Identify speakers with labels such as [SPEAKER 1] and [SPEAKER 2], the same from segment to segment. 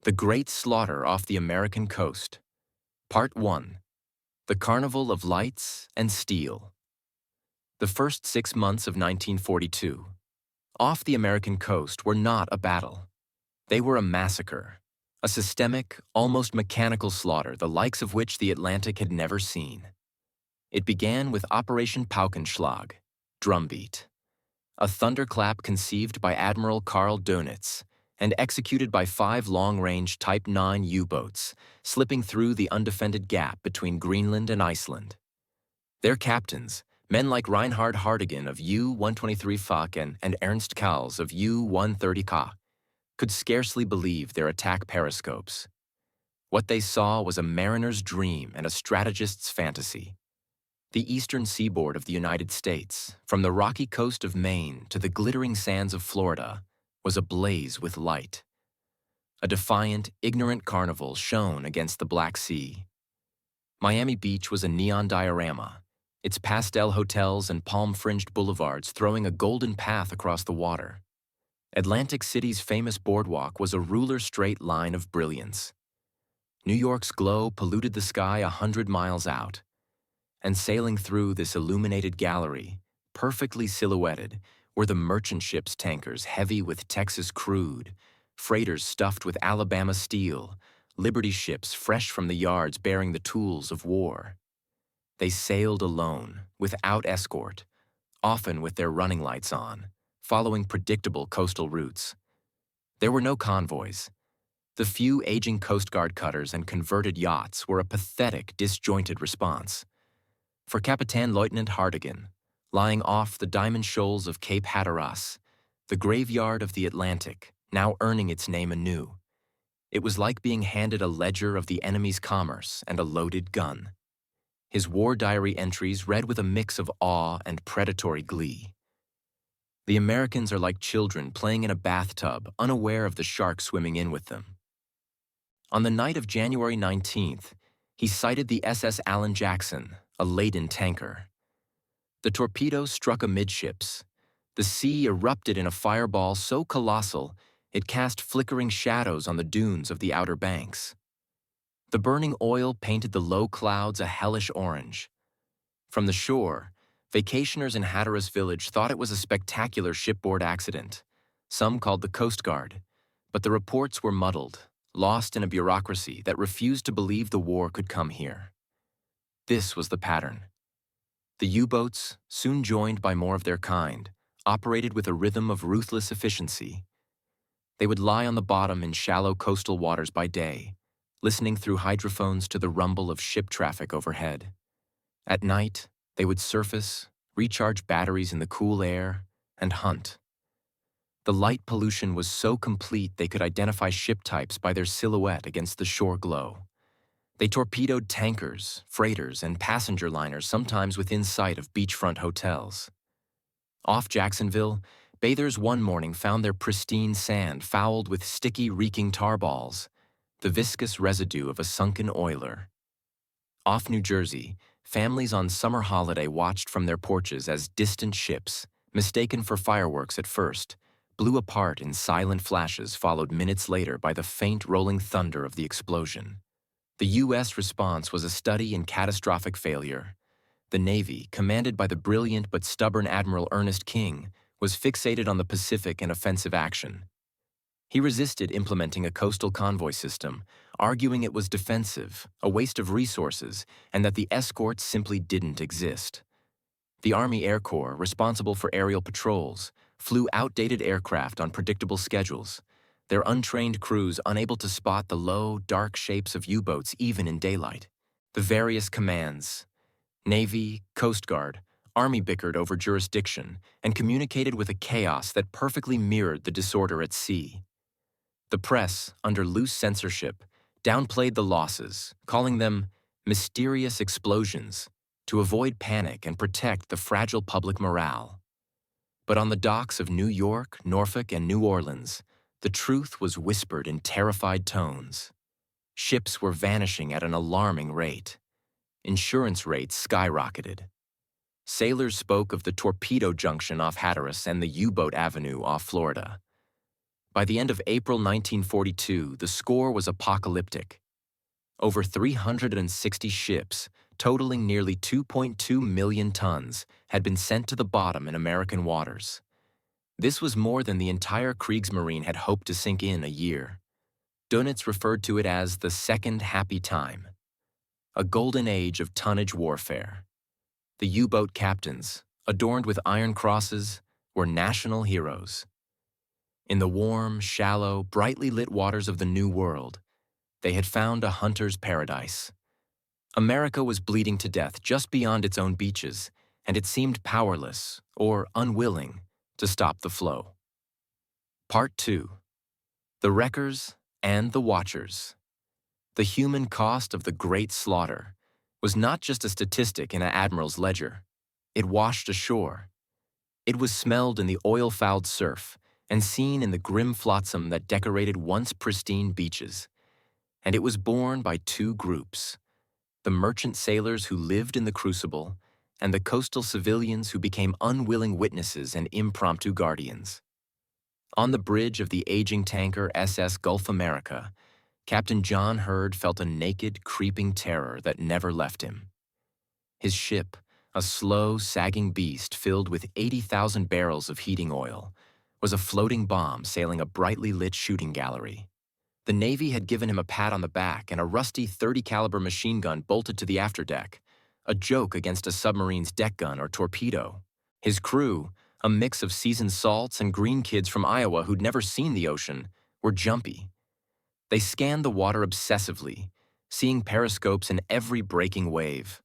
[SPEAKER 1] The Great Slaughter Off the American Coast. Part 1. The Carnival of Lights and Steel. The first 6 months of 1942, off the American coast, were not a battle. They were a massacre, a systemic, almost mechanical slaughter the likes of which the Atlantic had never seen. It began with Operation Paukenschlag, drumbeat, a thunderclap conceived by Admiral Karl Dönitz and executed by 5 long-range Type 9 U-boats slipping through the undefended gap between Greenland and Iceland. Their captains, men like Reinhard Hartigan of U-123 Falken and Ernst Kals of U-130 Ka, could scarcely believe their attack periscopes. What they saw was a mariner's dream and a strategist's fantasy. The eastern seaboard of the United States, from the rocky coast of Maine to the glittering sands of Florida, was ablaze with light. A defiant, ignorant carnival shone against the Black Sea. Miami Beach was a neon diorama, its pastel hotels and palm-fringed boulevards throwing a golden path across the water. Atlantic City's famous boardwalk was a ruler straight line of brilliance. New York's glow polluted the sky 100 miles out. And sailing through this illuminated gallery, perfectly silhouetted, were the merchant ships' tankers heavy with Texas crude, freighters stuffed with Alabama steel, Liberty ships fresh from the yards bearing the tools of war. They sailed alone, without escort, often with their running lights on, following predictable coastal routes. There were no convoys. The few aging Coast Guard cutters and converted yachts were a pathetic, disjointed response. For Captain Lieutenant Hartigan, lying off the diamond shoals of Cape Hatteras, the graveyard of the Atlantic, now earning its name anew, it was like being handed a ledger of the enemy's commerce and a loaded gun. His war diary entries read with a mix of awe and predatory glee. The Americans are like children playing in a bathtub, unaware of the shark swimming in with them. On the night of January 19th, he sighted the SS Alan Jackson, a laden tanker. The torpedo struck amidships. The sea erupted in a fireball so colossal it cast flickering shadows on the dunes of the Outer Banks. The burning oil painted the low clouds a hellish orange. From the shore, vacationers in Hatteras Village thought it was a spectacular shipboard accident. Some called the Coast Guard, but the reports were muddled, lost in a bureaucracy that refused to believe the war could come here. This was the pattern. The U-boats, soon joined by more of their kind, operated with a rhythm of ruthless efficiency. They would lie on the bottom in shallow coastal waters by day, listening through hydrophones to the rumble of ship traffic overhead. At night, they would surface, recharge batteries in the cool air, and hunt. The light pollution was so complete they could identify ship types by their silhouette against the shore glow. They torpedoed tankers, freighters, and passenger liners sometimes within sight of beachfront hotels. Off Jacksonville, bathers one morning found their pristine sand fouled with sticky, reeking tar balls, the viscous residue of a sunken oiler. Off New Jersey, families on summer holiday watched from their porches as distant ships, mistaken for fireworks at first, blew apart in silent flashes followed minutes later by the faint rolling thunder of the explosion. The U.S. response was a study in catastrophic failure. The Navy, commanded by the brilliant but stubborn Admiral Ernest King, was fixated on the Pacific and offensive action. He resisted implementing a coastal convoy system, arguing it was defensive, a waste of resources, and that the escorts simply didn't exist. The Army Air Corps, responsible for aerial patrols, flew outdated aircraft on predictable schedules, their untrained crews unable to spot the low, dark shapes of U-boats even in daylight. The various commands, Navy, Coast Guard, Army bickered over jurisdiction and communicated with a chaos that perfectly mirrored the disorder at sea. The press, under loose censorship, downplayed the losses, calling them mysterious explosions to avoid panic and protect the fragile public morale. But on the docks of New York, Norfolk, and New Orleans, the truth was whispered in terrified tones. Ships were vanishing at an alarming rate. Insurance rates skyrocketed. Sailors spoke of the torpedo junction off Hatteras and the U-boat avenue off Florida. By the end of April 1942, the score was apocalyptic. Over 360 ships, totaling nearly 2.2 million tons, had been sent to the bottom in American waters. This was more than the entire Kriegsmarine had hoped to sink in a year. Dönitz referred to it as the second happy time, a golden age of tonnage warfare. The U-boat captains, adorned with iron crosses, were national heroes. In the warm, shallow, brightly lit waters of the New World, they had found a hunter's paradise. America was bleeding to death just beyond its own beaches, and it seemed powerless, or unwilling, to stop the flow. Part 2. The Wreckers and the Watchers. The human cost of the Great Slaughter was not just a statistic in an admiral's ledger. It washed ashore. It was smelled in the oil-fouled surf and seen in the grim flotsam that decorated once pristine beaches. And it was borne by two groups: the merchant sailors who lived in the crucible and the coastal civilians who became unwilling witnesses and impromptu guardians. On the bridge of the aging tanker SS Gulf America, Captain John Hurd felt a naked, creeping terror that never left him. His ship, a slow, sagging beast filled with 80,000 barrels of heating oil, was a floating bomb sailing a brightly lit shooting gallery. The Navy had given him a pat on the back and a rusty .30 caliber machine gun bolted to the afterdeck, a joke against a submarine's deck gun or torpedo. His crew, a mix of seasoned salts and green kids from Iowa who'd never seen the ocean, were jumpy. They scanned the water obsessively, seeing periscopes in every breaking wave.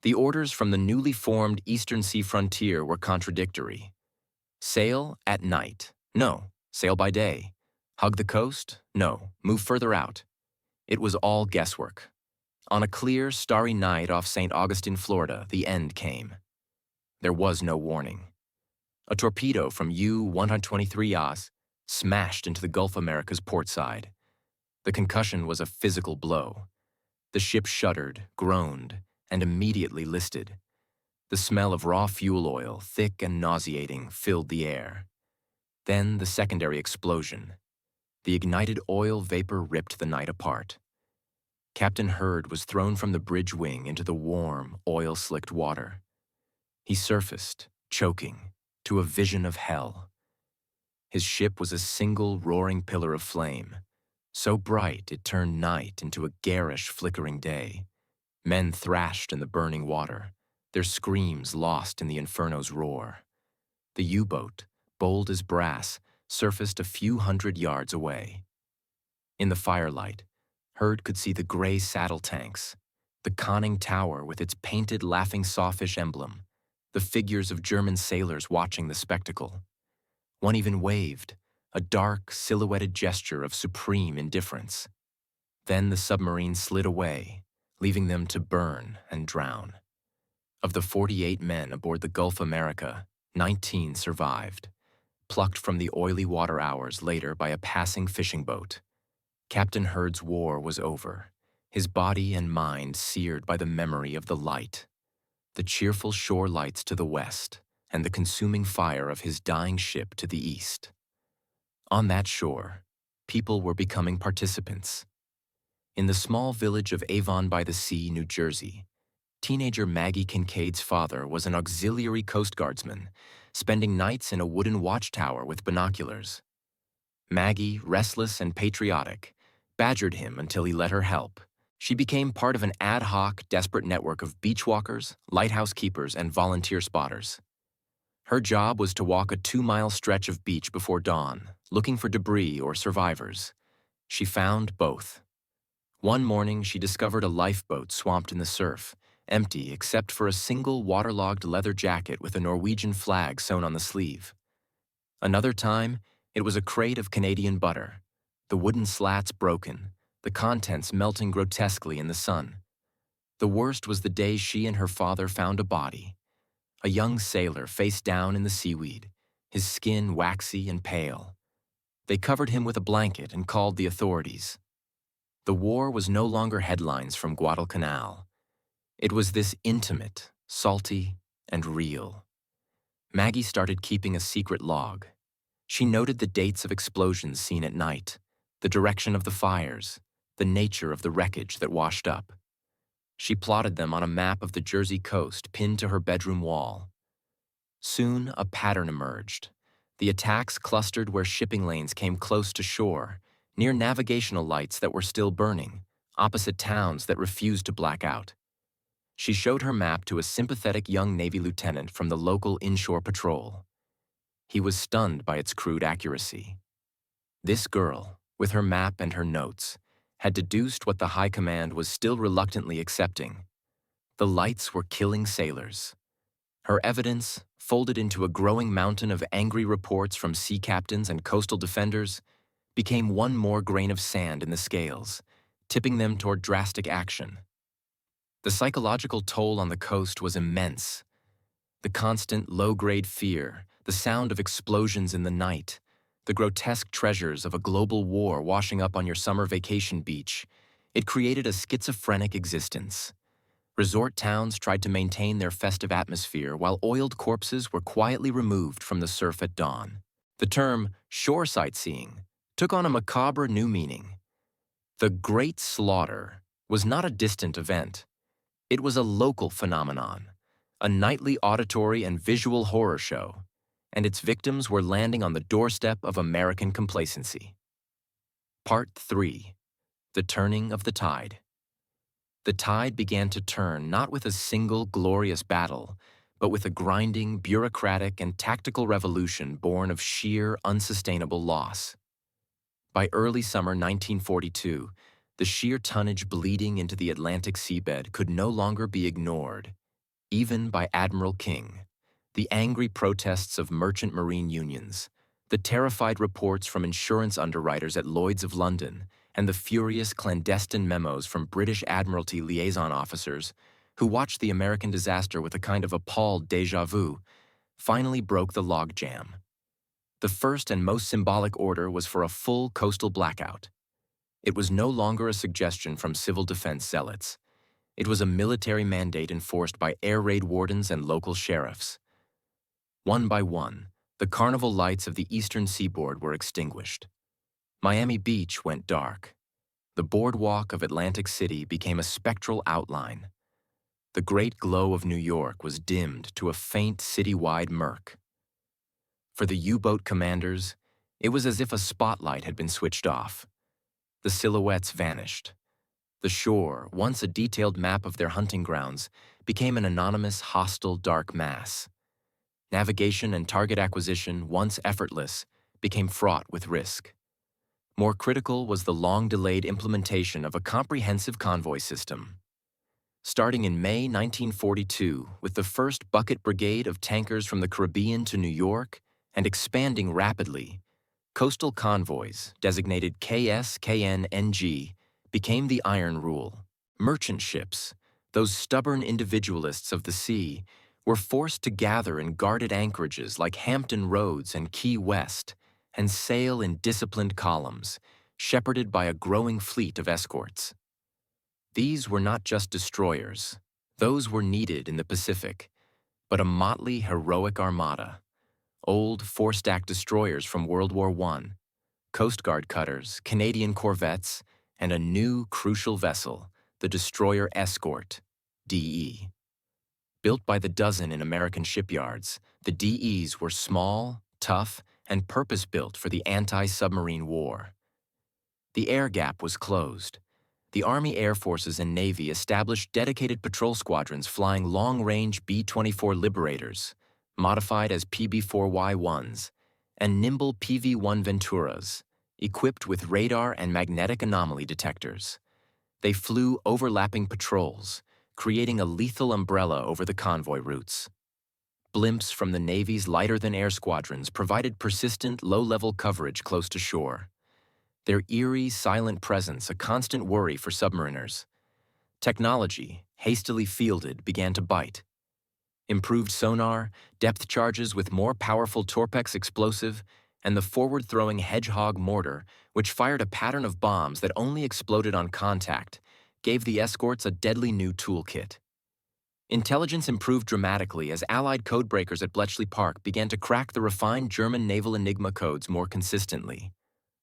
[SPEAKER 1] The orders from the newly formed Eastern Sea Frontier were contradictory. Sail at night. No, sail by day. Hug the coast? No, move further out. It was all guesswork. On a clear, starry night off St. Augustine, Florida, the end came. There was no warning. A torpedo from U-123 Coas smashed into the Gulf America's port side. The concussion was a physical blow. The ship shuddered, groaned, and immediately listed. The smell of raw fuel oil, thick and nauseating, filled the air. Then the secondary explosion. The ignited oil vapor ripped the night apart. Captain Hurd was thrown from the bridge wing into the warm, oil-slicked water. He surfaced, choking, to a vision of hell. His ship was a single roaring pillar of flame, so bright it turned night into a garish, flickering day. Men thrashed in the burning water, their screams lost in the inferno's roar. The U-boat, bold as brass, surfaced a few hundred yards away. In the firelight, Hurd could see the gray saddle tanks, the conning tower with its painted laughing sawfish emblem, the figures of German sailors watching the spectacle. One even waved, a dark, silhouetted gesture of supreme indifference. Then the submarine slid away, leaving them to burn and drown. Of the 48 men aboard the Gulf America, 19 survived, plucked from the oily water hours later by a passing fishing boat. Captain Hurd's war was over, his body and mind seared by the memory of the light, the cheerful shore lights to the west, and the consuming fire of his dying ship to the east. On that shore, people were becoming participants. In the small village of Avon by the Sea, New Jersey, teenager Maggie Kincaid's father was an auxiliary Coast Guardsman, spending nights in a wooden watchtower with binoculars. Maggie, restless and patriotic, badgered him until he let her help. She became part of an ad hoc, desperate network of beachwalkers, lighthouse keepers, and volunteer spotters. Her job was to walk a 2-mile stretch of beach before dawn, looking for debris or survivors. She found both. One morning, she discovered a lifeboat swamped in the surf, empty except for a single waterlogged leather jacket with a Norwegian flag sewn on the sleeve. Another time, it was a crate of Canadian butter, the wooden slats broken, the contents melting grotesquely in the sun. The worst was the day she and her father found a body, a young sailor face down in the seaweed, his skin waxy and pale. They covered him with a blanket and called the authorities. The war was no longer headlines from Guadalcanal. It was this intimate, salty, and real. Maggie started keeping a secret log. She noted the dates of explosions seen at night, the direction of the fires, the nature of the wreckage that washed up. She plotted them on a map of the Jersey coast pinned to her bedroom wall. Soon, a pattern emerged. The attacks clustered where shipping lanes came close to shore, near navigational lights that were still burning, opposite towns that refused to black out. She showed her map to a sympathetic young Navy lieutenant from the local inshore patrol. He was stunned by its crude accuracy. This girl, with her map and her notes, had deduced what the High Command was still reluctantly accepting. The lights were killing sailors. Her evidence, folded into a growing mountain of angry reports from sea captains and coastal defenders, became one more grain of sand in the scales, tipping them toward drastic action. The psychological toll on the coast was immense. The constant low-grade fear, the sound of explosions in the night, the grotesque treasures of a global war washing up on your summer vacation beach, it created a schizophrenic existence. Resort towns tried to maintain their festive atmosphere while oiled corpses were quietly removed from the surf at dawn. The term shore sightseeing took on a macabre new meaning. The Great Slaughter was not a distant event. It was a local phenomenon, a nightly auditory and visual horror show, and its victims were landing on the doorstep of American complacency. Part 3. The Turning of the Tide. The tide began to turn not with a single glorious battle, but with a grinding, bureaucratic, and tactical revolution born of sheer, unsustainable loss. By early summer 1942, the sheer tonnage bleeding into the Atlantic seabed could no longer be ignored, even by Admiral King. The angry protests of merchant marine unions, the terrified reports from insurance underwriters at Lloyd's of London, and the furious clandestine memos from British Admiralty liaison officers who watched the American disaster with a kind of appalled déjà vu, finally broke the logjam. The first and most symbolic order was for a full coastal blackout. It was no longer a suggestion from civil defense zealots. It was a military mandate enforced by air raid wardens and local sheriffs. One by one, the carnival lights of the eastern seaboard were extinguished. Miami Beach went dark. The boardwalk of Atlantic City became a spectral outline. The great glow of New York was dimmed to a faint city-wide murk. For the U-boat commanders, it was as if a spotlight had been switched off. The silhouettes vanished. The shore, once a detailed map of their hunting grounds, became an anonymous, hostile, dark mass. Navigation and target acquisition, once effortless, became fraught with risk. More critical was the long-delayed implementation of a comprehensive convoy system. Starting in May 1942 with the first bucket brigade of tankers from the Caribbean to New York and expanding rapidly, coastal convoys, designated KS/KN/NG, became the iron rule. Merchant ships, those stubborn individualists of the sea, were forced to gather in guarded anchorages like Hampton Roads and Key West and sail in disciplined columns, shepherded by a growing fleet of escorts. These were not just destroyers. Those were needed in the Pacific, but a motley, heroic armada. Old four-stack destroyers from World War I, Coast Guard cutters, Canadian corvettes, and a new, crucial vessel, the destroyer Escort, DE. Built by the dozen in American shipyards, the DEs were small, tough, and purpose-built for the anti-submarine war. The air gap was closed. The Army Air Forces and Navy established dedicated patrol squadrons flying long-range B-24 Liberators, modified as PB-4Y-1s, and nimble PV-1 Venturas, equipped with radar and magnetic anomaly detectors. They flew overlapping patrols, creating a lethal umbrella over the convoy routes. Blimps from the Navy's lighter-than-air squadrons provided persistent, low-level coverage close to shore. Their eerie, silent presence a constant worry for submariners. Technology, hastily fielded, began to bite. Improved sonar, depth charges with more powerful Torpex explosive, and the forward-throwing Hedgehog mortar, which fired a pattern of bombs that only exploded on contact, gave the escorts a deadly new toolkit. Intelligence improved dramatically as Allied codebreakers at Bletchley Park began to crack the refined German naval Enigma codes more consistently,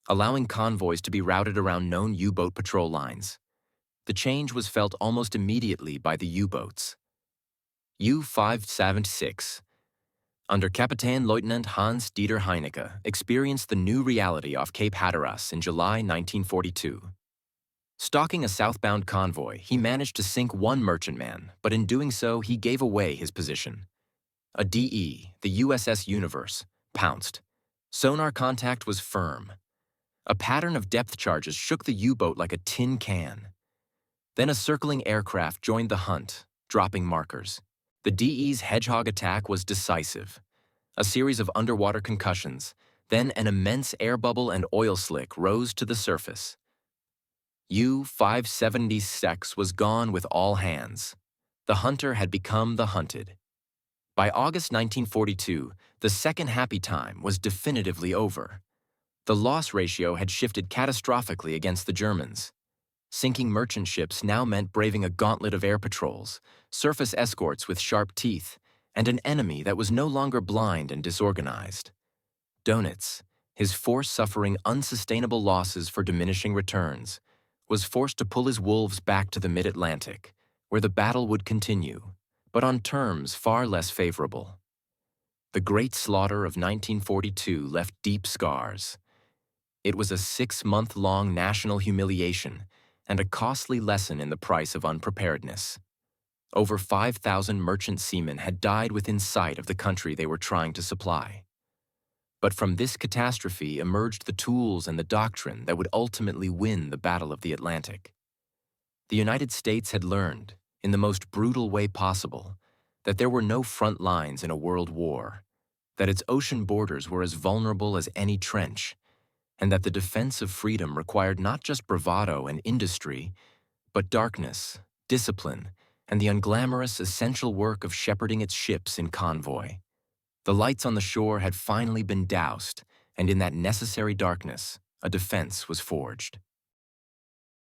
[SPEAKER 1] allowing convoys to be routed around known U-boat patrol lines. The change was felt almost immediately by the U-boats. U-576, under Kapitän Leutnant Hans-Dieter Heinecke, experienced the new reality off Cape Hatteras in July 1942. Stalking a southbound convoy, he managed to sink one merchantman, but in doing so, he gave away his position. A DE, the USS Universe, pounced. Sonar contact was firm. A pattern of depth charges shook the U-boat like a tin can. Then a circling aircraft joined the hunt, dropping markers. The DE's Hedgehog attack was decisive. A series of underwater concussions, then an immense air bubble and oil slick rose to the surface. U-576 was gone with all hands. The hunter had become the hunted. By August 1942, the second happy time was definitively over. The loss ratio had shifted catastrophically against the Germans. Sinking merchant ships now meant braving a gauntlet of air patrols, surface escorts with sharp teeth, and an enemy that was no longer blind and disorganized. Dönitz, his force suffering unsustainable losses for diminishing returns, was forced to pull his wolves back to the mid-Atlantic, where the battle would continue, but on terms far less favorable. The Great Slaughter of 1942 left deep scars. It was a 6-month-long national humiliation and a costly lesson in the price of unpreparedness. Over 5,000 merchant seamen had died within sight of the country they were trying to supply. But from this catastrophe emerged the tools and the doctrine that would ultimately win the Battle of the Atlantic. The United States had learned, in the most brutal way possible, that there were no front lines in a world war, that its ocean borders were as vulnerable as any trench, and that the defense of freedom required not just bravado and industry, but darkness, discipline, and the unglamorous essential work of shepherding its ships in convoy. The lights on the shore had finally been doused, and in that necessary darkness, a defense was forged.